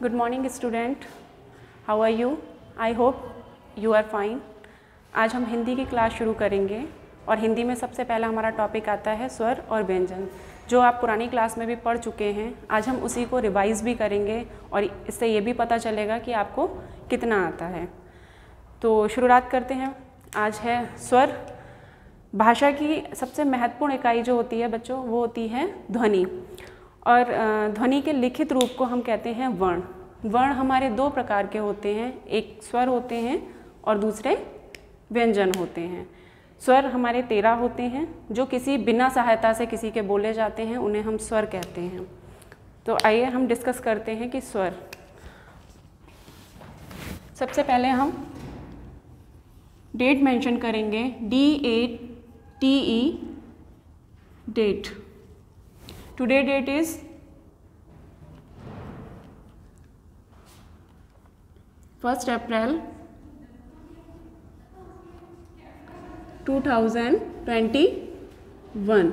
Good morning student, how are you? I hope you are fine. आज हम हिंदी की class शुरू करेंगे और हिंदी में सबसे पहला हमारा टॉपिक आता है स्वर और व्यंजन, जो आप पुरानी क्लास में भी पढ़ चुके हैं। आज हम उसी को रिवाइज भी करेंगे और इससे ये भी पता चलेगा कि आपको कितना आता है। तो शुरुआत करते हैं। आज है स्वर। भाषा की सबसे महत्वपूर्ण इकाई जो होती है बच्चों, वो होती है ध्वनि। और ध्वनि के लिखित रूप को हम कहते हैं वर्ण। वर्ण हमारे दो प्रकार के होते हैं, एक स्वर होते हैं और दूसरे व्यंजन होते हैं। स्वर हमारे 13 होते हैं जो किसी बिना सहायता से किसी के बोले जाते हैं, उन्हें हम स्वर कहते हैं। तो आइए हम डिस्कस करते हैं कि स्वर। सबसे पहले हम डेट मेंशन करेंगे, DATE date. Today date is 1st April 2021।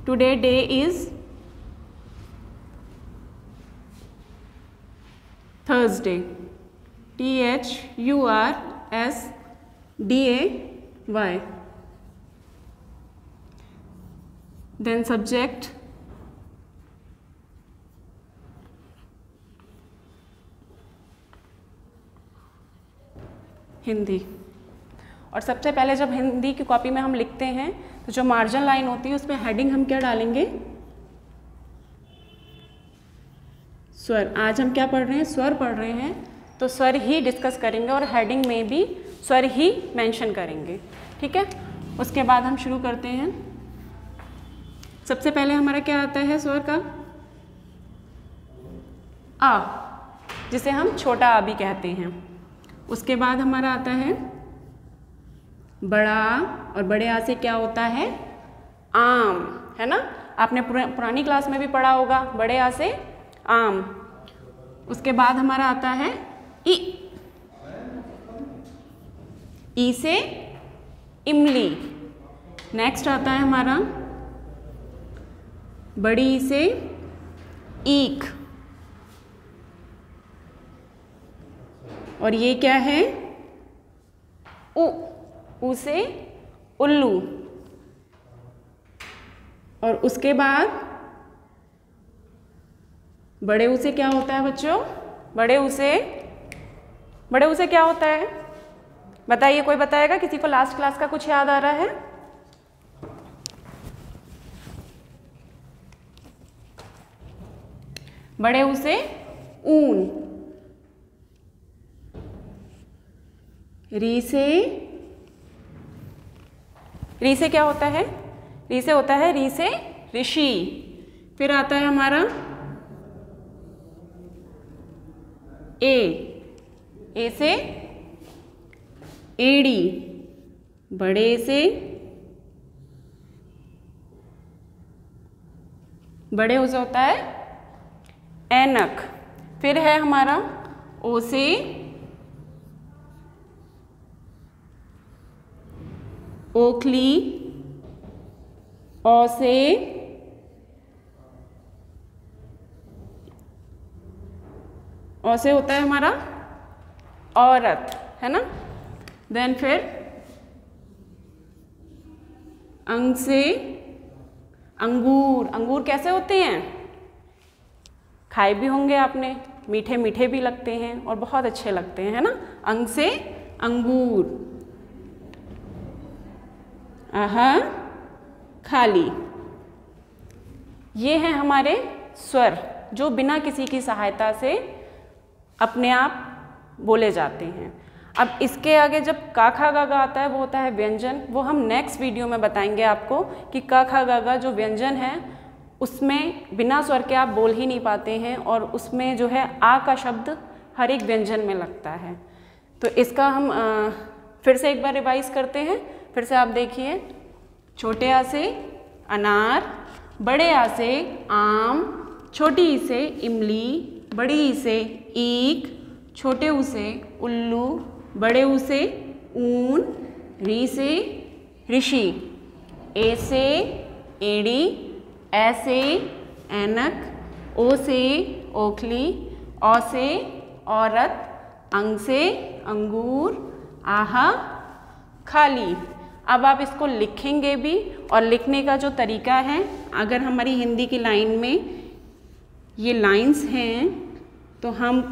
Today day is Thursday, THURSDAY। Then subject Hindi. और सबसे पहले जब हिंदी की कॉपी में हम लिखते हैं तो जो मार्जिन लाइन होती है उसमें हेडिंग हम क्या डालेंगे? स्वर। आज हम क्या पढ़ रहे हैं? स्वर पढ़ रहे हैं, तो स्वर ही डिस्कस करेंगे और हेडिंग में भी स्वर ही मेंशन करेंगे। ठीक है, उसके बाद हम शुरू करते हैं। सबसे पहले हमारा क्या आता है स्वर का? आ, जिसे हम छोटा आ भी कहते हैं। उसके बाद हमारा आता है बड़ा, और बड़े आ से क्या होता है? आम, है ना? आपने पुरानी क्लास में भी पढ़ा होगा, बड़े आ से आम। उसके बाद हमारा आता है ई से इमली। नेक्स्ट आता है हमारा बड़ी ई से ईख। और ये क्या है? उ से उल्लू। और उसके बाद बड़े ऊ से क्या होता है बच्चों? बड़े ऊ से क्या होता है? बताइए, कोई बताएगा? किसी को लास्ट क्लास का कुछ याद आ रहा है? बड़े ऊ से ऊन। री से क्या होता है? री से होता है ऋषि। फिर आता है हमारा ए से एड़ी। बड़े से होता है ऐनक। फिर है हमारा ओ से ओखली। औ से होता है हमारा औरत, है ना? देन फिर अंग से अंगूर। अंगूर कैसे होते हैं? खाए भी होंगे आपने, मीठे मीठे भी लगते हैं और बहुत अच्छे लगते हैं, है ना? अंग से अंगूर। आहा, खाली। ये हैं हमारे स्वर जो बिना किसी की सहायता से अपने आप बोले जाते हैं। अब इसके आगे जब का खा गा गा आता है वो होता है व्यंजन। वो हम नेक्स्ट वीडियो में बताएंगे आपको कि का खा गा गा जो व्यंजन है उसमें बिना स्वर के आप बोल ही नहीं पाते हैं, और उसमें जो है आ का शब्द हर एक व्यंजन में लगता है। तो इसका हम फिर से एक बार रिवाइज करते हैं। फिर से आप देखिए, छोटे आ से अनार, बड़े आ से आम, छोटी ई से इमली, बड़ी ई से ईख, छोटे ऊ से उल्लू, बड़े ऊ से ऊन, री से ऋषि, ए से एड़ी, ए से ऐनक, ओ से ओखली, औ से औरत, अंग से अंगूर, आहा खाली। अब आप इसको लिखेंगे भी, और लिखने का जो तरीका है, अगर हमारी हिंदी की लाइन में ये लाइंस हैं तो हम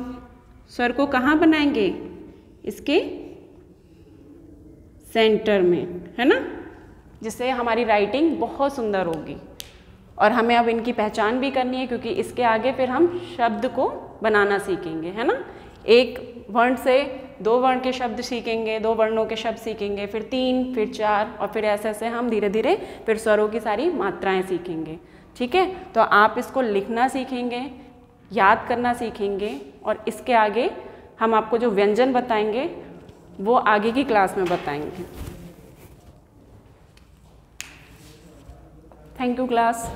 स्वर को कहाँ बनाएंगे, इसके सेंटर में, है ना, जिससे हमारी राइटिंग बहुत सुंदर होगी। और हमें अब इनकी पहचान भी करनी है, क्योंकि इसके आगे फिर हम शब्द को बनाना सीखेंगे, है ना। एक वर्ण से 2 वर्ण के शब्द सीखेंगे, 2 वर्णों के शब्द सीखेंगे, फिर 3, फिर 4, और फिर ऐसे ऐसे हम धीरे धीरे फिर स्वरों की सारी मात्राएं सीखेंगे। ठीक है, तो आप इसको लिखना सीखेंगे, याद करना सीखेंगे, और इसके आगे हम आपको जो व्यंजन बताएंगे वो आगे की क्लास में बताएंगे। Thank you class.